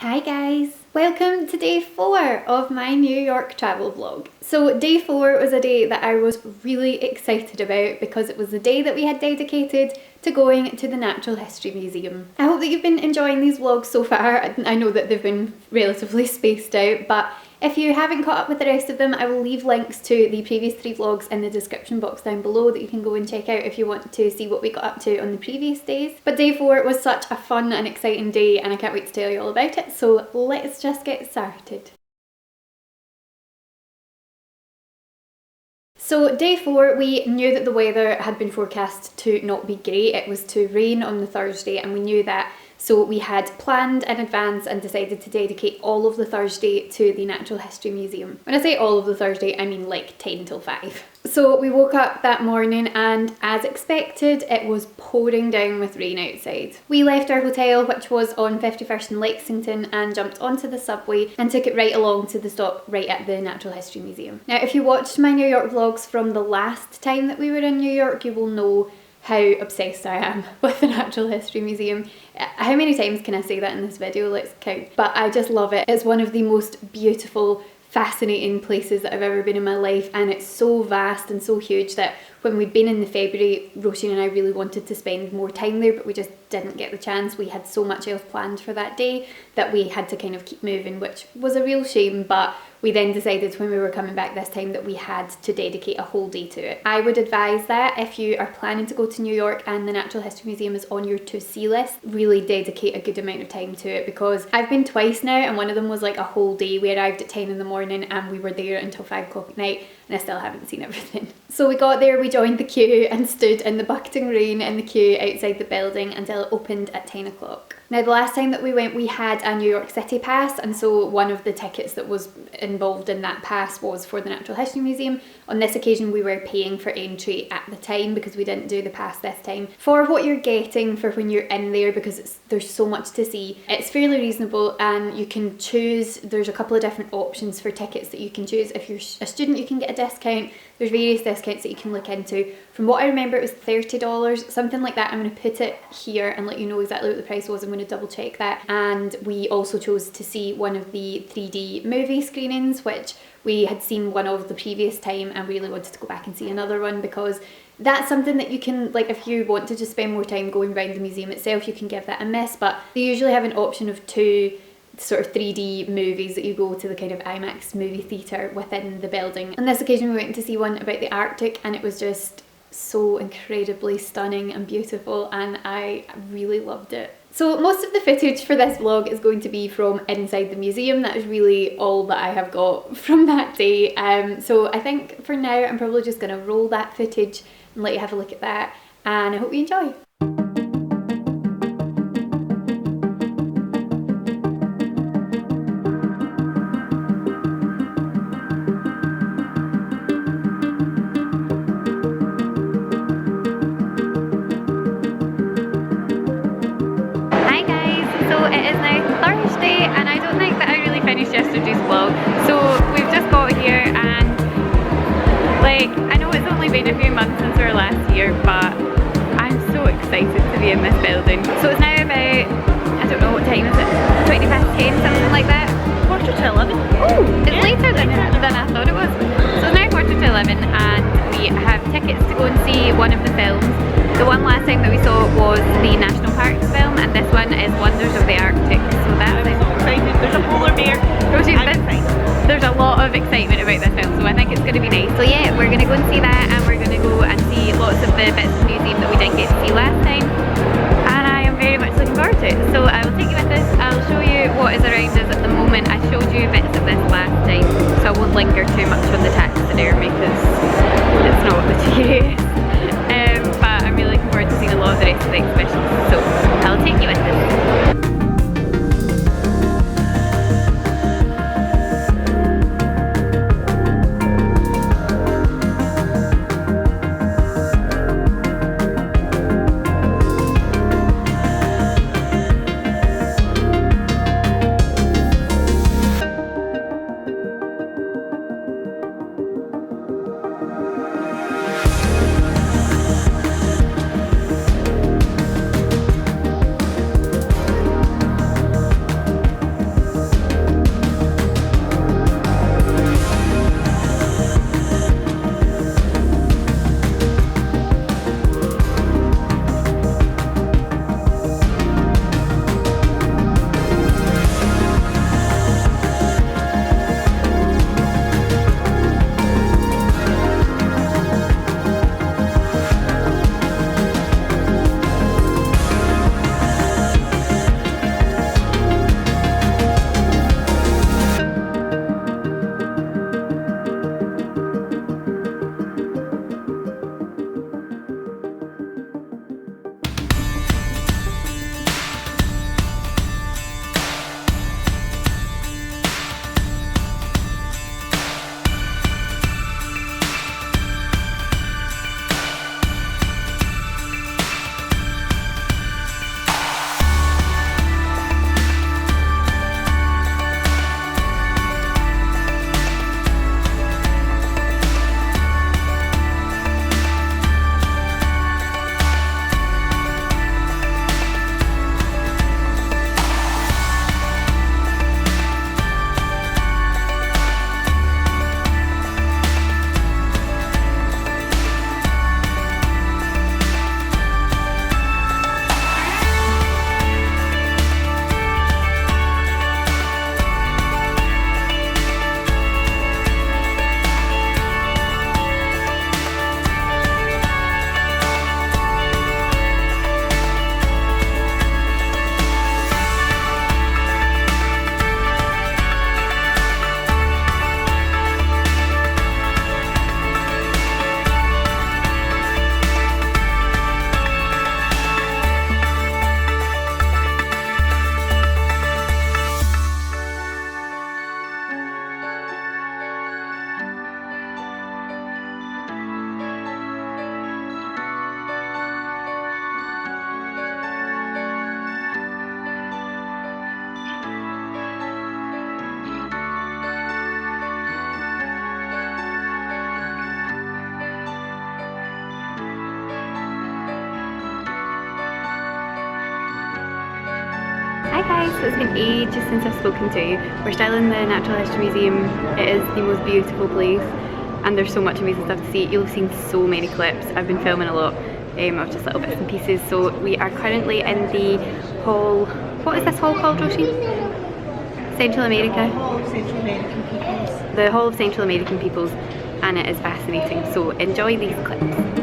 Hi guys! Welcome to day 4 of my New York travel vlog. So day 4 was a day that I was really excited about because it was the day that we had dedicated to going to the Natural History Museum. I hope that you've been enjoying these vlogs so far. I know that they've been relatively spaced out, but if you haven't caught up with the rest of them, I will leave links to the previous 3 vlogs in the description box down below that you can go and check out if you want to see what we got up to on the previous days. But day 4 was such a fun and exciting day and I can't wait to tell you all about it, so let's just get started. So day 4, we knew that the weather had been forecast to not be great. It was to rain on the Thursday and we knew that, so we had planned in advance and decided to dedicate all of the Thursday to the Natural History Museum. When I say all of the Thursday, I mean like 10 till 5. So we woke up that morning and as expected, it was pouring down with rain outside. We left our hotel, which was on 51st and Lexington, and jumped onto the subway and took it right along to the stop right at the Natural History Museum. Now, if you watched my New York vlogs from the last time that we were in New York, you will know how obsessed I am with the Natural History Museum. How many times can I say that in this video? Let's count. But I just love it. It's one of the most beautiful, fascinating places that I've ever been in my life, and it's so vast and so huge that when we'd been in the February, Roisin and I really wanted to spend more time there, but we just didn't get the chance. We had so much else planned for that day that we had to kind of keep moving, which was a real shame, but we then decided when we were coming back this time that we had to dedicate a whole day to it. I would advise that if you are planning to go to New York and the Natural History Museum is on your to-see list, really dedicate a good amount of time to it, because I've been twice now and one of them was like a whole day. We arrived at 10 in the morning and we were there until 5 o'clock at night and I still haven't seen everything. So we got there, we joined the queue and stood in the bucketing rain in the queue outside the building until it opened at 10 o'clock. Now the last time that we went, we had a New York City pass, and so one of the tickets that was involved in that pass was for the Natural History Museum. On this occasion we were paying for entry at the time because we didn't do the pass this time. For what you're getting for when you're in there, because there's so much to see, it's fairly reasonable and you can choose, there's a couple of different options for tickets that you can choose. If you're a student you can get a discount, there's various discounts that you can look into. From what I remember it was $30, something like that. I'm going to put it here and let you know exactly what the price was. I'm going to double check that. And we also chose to see one of the 3D movie screenings, which we had seen one of the previous time and really wanted to go back and see another one, because that's something that you can, like, if you want to just spend more time going around the museum itself, you can give that a miss, but they usually have an option of 2 sort of 3D movies that you go to the kind of IMAX movie theatre within the building. On this occasion we went to see one about the Arctic and it was just so incredibly stunning and beautiful and I really loved it. So most of the footage for this vlog is going to be from inside the museum. That is really all that I have got from that day. So I think for now I'm probably just going to roll that footage and let you have a look at that, and I hope you enjoy. Yesterday's vlog. So we've just got here and like, I know it's only been a few months since our last year, but I'm so excited to be in this building. So it's now about, I don't know what time is it, 20 past 10, something like that. Quarter to 11. Oh, it's later than I thought it was. So it's now quarter to 11 and we have tickets to go and see one of the films. The one last time that we saw was the National Parks film, and this one is Wonders of the Arctic. So that's it. So excited. There's a polar bear. There's a lot of excitement about this film, so I think it's going to be nice. So yeah, we're going to go and see that, and we're going to go and see lots of the bits of the museum that we didn't get to see last time. And I am very much looking forward to it. So I will take you with us. I'll show you what is around us at the moment. I showed you bits of this last time, so I won't linger too much on the taxidermy because it's not the cheeriest. But I'm really looking forward to seeing a lot of the rest of the exhibition. So I'll take you with us. Hi guys, so it's been ages since I've spoken to you. We're still in the Natural History Museum. It is the most beautiful place and there's so much amazing stuff to see. You'll have seen so many clips. I've been filming a lot of just little bits and pieces. So we are currently in the hall. What is this hall called, Roisin? Central America. Central American peoples. The Hall of Central American Peoples, and it is fascinating. So enjoy these clips.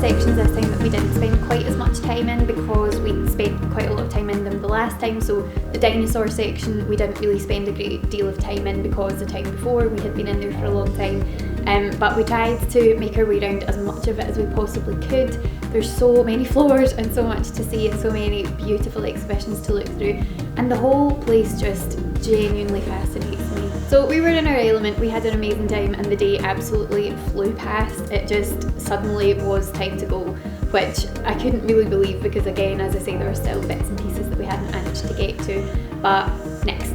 Sections this time that we didn't spend quite as much time in because we spent quite a lot of time in them the last time. So the dinosaur section we didn't really spend a great deal of time in because the time before we had been in there for a long time, but we tried to make our way around as much of it as we possibly could. There's so many floors and so much to see and so many beautiful exhibitions to look through, and the whole place just genuinely fascinates me. So we were in our element, we had an amazing time, and the day absolutely flew past. It just suddenly was time to go, which I couldn't really believe because, again, as I say, there were still bits and pieces that we hadn't managed to get to. But next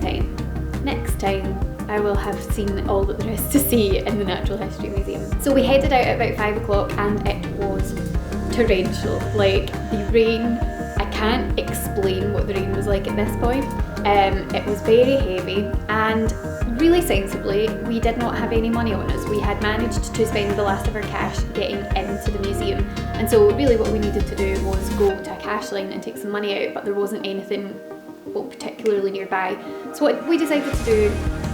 time I will have seen all that there is to see in the Natural History Museum. So we headed out at about 5 o'clock and it was torrential. Like, the rain, I can't explain what the rain was like at this point. It was very heavy, and really sensibly, we did not have any money on us. We had managed to spend the last of our cash getting into the museum, and so really what we needed to do was go to a cash line and take some money out, but there wasn't anything particularly nearby. So what we decided to do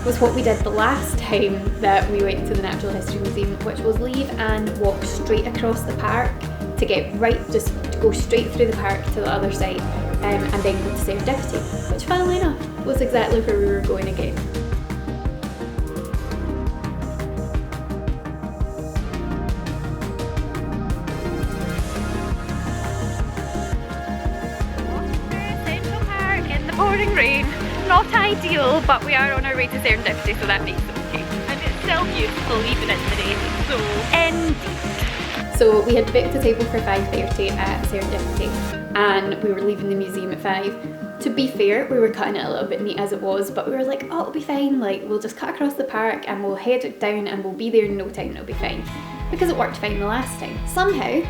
was what we did the last time that we went to the Natural History Museum, which was leave and walk straight across the park to get just to go straight through the park to the other side, and then go to Serendipity, which funnily enough was exactly where we were going again. Central Park in the pouring rain. Not ideal, but we are on our way to Serendipity, so that makes it okay. And it's still beautiful even in the rain, so indeed. So we had booked a table for 5:30 at Serendipity, and we were leaving the museum at 5. To be fair, we were cutting it a little bit neat as it was, but we were like, oh, it'll be fine, like we'll just cut across the park and we'll head it down and we'll be there in no time and it'll be fine. Because it worked fine the last time. Somehow,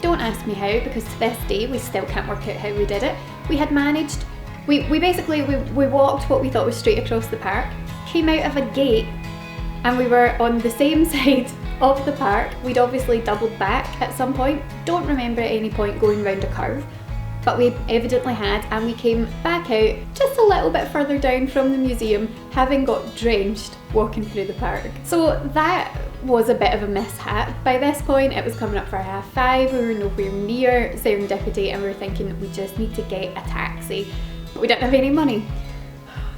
don't ask me how, because to this day we still can't work out how we did it. We had managed, we walked what we thought was straight across the park, came out of a gate, and we were on the same side of the park. We'd obviously doubled back at some point. Don't remember at any point going round a curve, but we evidently had, and we came back out just a little bit further down from the museum, having got drenched walking through the park. So that was a bit of a mishap. By this point it was coming up for 5:30, we were nowhere near Serendipity, and we were thinking we just need to get a taxi, but we didn't have any money.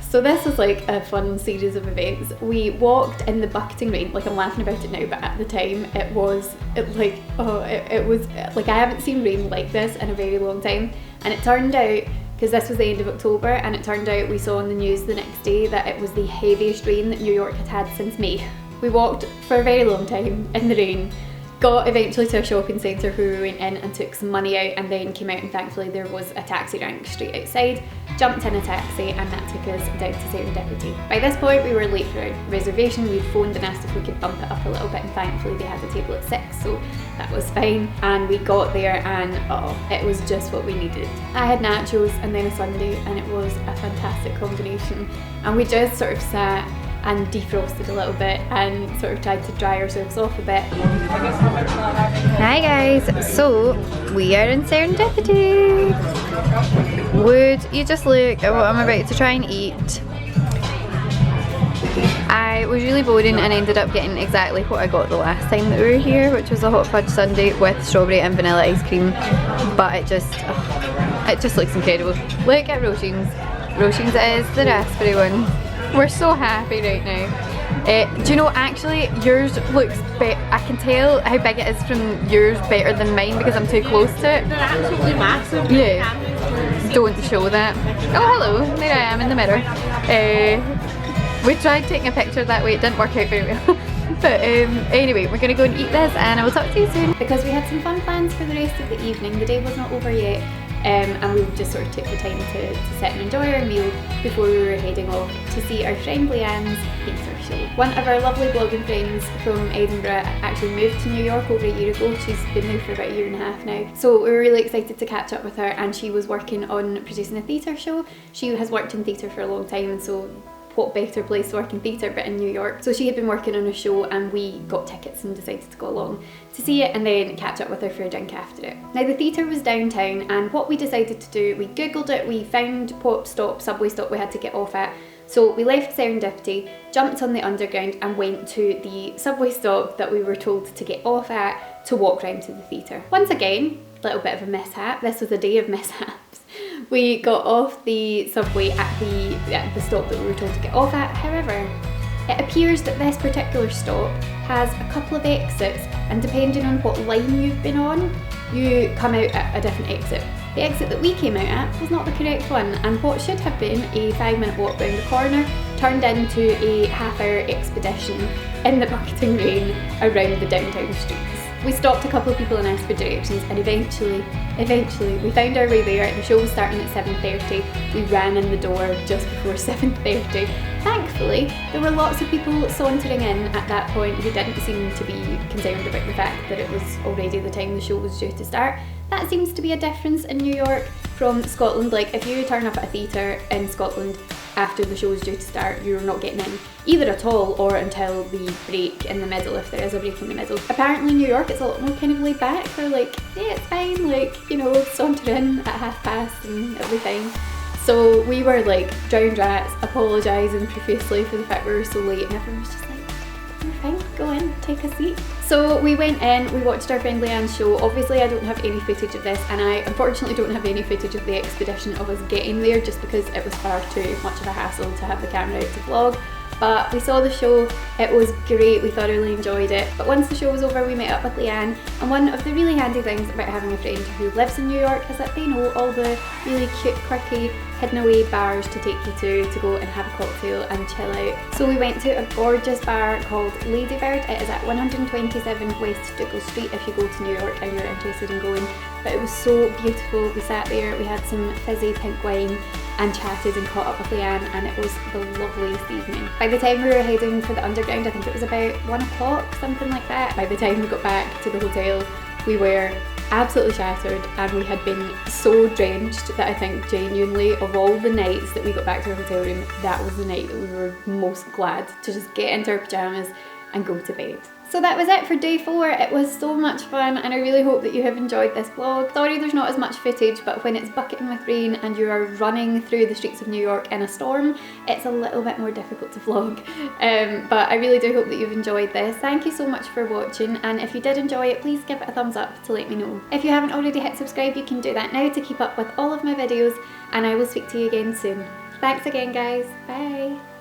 So this was like a fun series of events. We walked in the bucketing rain, like I'm laughing about it now, but at the time it was like I haven't seen rain like this in a very long time. And it turned out, because this was the end of October, and it turned out we saw on the news the next day that it was the heaviest rain that New York had had since May. We walked for a very long time in the rain, got eventually to a shopping centre where we went in and took some money out, and then came out, and thankfully there was a taxi rank straight outside. Jumped in a taxi, and that took us down to Serendipity. By this point we were late for our reservation. We'd phoned and asked if we could bump it up a little bit, and thankfully they had the table at 6, so that was fine. And we got there and oh, it was just what we needed. I had nachos and then a sundae, and it was a fantastic combination. And we just sort of sat and defrosted a little bit and sort of tried to dry ourselves off a bit. Hi guys, so we are in Serendipity. Would you just look at what I'm about to try and eat? I was really boring and ended up getting exactly what I got the last time that we were here, which was a hot fudge sundae with strawberry and vanilla ice cream, but it just looks incredible. Look at Roisin's. Roisin's is the raspberry one. We're so happy right now. Do you know, actually yours looks I can tell how big it is from yours better than mine because I'm too close to it. They're absolutely massive. Yeah. Don't show that. Oh hello, there I am in the mirror. We tried taking a picture that way, it didn't work out very well. But anyway, we're gonna go and eat this and I will talk to you soon. Because we had some fun plans for the rest of the evening, the day was not over yet. And we just sort of took the time to sit and enjoy our meal before we were heading off to see our friend Lianne's theatre show. One of our lovely blogging friends from Edinburgh actually moved to New York over a year ago. She's been there for about a year and a half now. So we were really excited to catch up with her, and she was working on producing a theatre show. She has worked in theatre for a long time, and so what better place to work in theatre but in New York. So she had been working on a show and we got tickets and decided to go along to see it and then catch up with her for a drink after it. Now the theatre was downtown, and what we decided to do, we googled it, we found what subway stop we had to get off at. So we left Serendipity, jumped on the underground and went to the subway stop that we were told to get off at to walk round to the theatre. Once again, a little bit of a mishap. This was a day of mishaps. We got off the subway at the stop that we were told to get off at. However, it appears that this particular stop has a couple of exits, and depending on what line you've been on, you come out at a different exit. The exit that we came out at was not the correct one, and what should have been a 5-minute walk round the corner turned into a half-hour expedition in the bucketing rain around the downtown streets. We stopped a couple of people and asked for directions, and eventually we found our way there. The show was starting at 7:30. We ran in the door just before 7:30. Thankfully, there were lots of people sauntering in at that point who didn't seem to be concerned about the fact that it was already the time the show was due to start. That seems to be a difference in New York from Scotland. Like, if you turn up at a theatre in Scotland after the show is due to start, you're not getting in either at all or until the break in the middle, if there is a break in the middle. Apparently in New York it's a lot more kind of laid back. They're like, yeah, it's fine, like, you know, saunter in at 1:30 and it'll be fine. So we were like drowned rats, apologising profusely for the fact we were so late, and everyone was just like, you're fine, go in, take a seat. So we went in, we watched our friend Lianne's show. Obviously I don't have any footage of this, and I unfortunately don't have any footage of the expedition of us getting there just because it was far too much of a hassle to have the camera out to vlog. But we saw the show, it was great, we thoroughly enjoyed it. But once the show was over, we met up with Lianne, and one of the really handy things about having a friend who lives in New York is that they know all the really cute, quirky, hidden away bars to take you to go and have a cocktail and chill out. So we went to a gorgeous bar called Ladybird. It is at 127 West Douglas Street if you go to New York and you're interested in going. But it was so beautiful. We sat there, we had some fizzy pink wine and chatted and caught up with Lianne, and it was the loveliest evening. By the time we were heading for the underground, I think it was about 1 o'clock, something like that. By the time we got back to the hotel, we were absolutely shattered, and we had been so drenched that I think genuinely of all the nights that we got back to our hotel room, that was the night that we were most glad to just get into our pyjamas and go to bed. So that was it for day 4. It was so much fun, and I really hope that you have enjoyed this vlog. Sorry there's not as much footage, but when it's bucketing with rain and you are running through the streets of New York in a storm, it's a little bit more difficult to vlog. But I really do hope that you've enjoyed this. Thank you so much for watching, and if you did enjoy it, please give it a thumbs up to let me know. If you haven't already hit subscribe, you can do that now to keep up with all of my videos, and I will speak to you again soon. Thanks again guys, bye!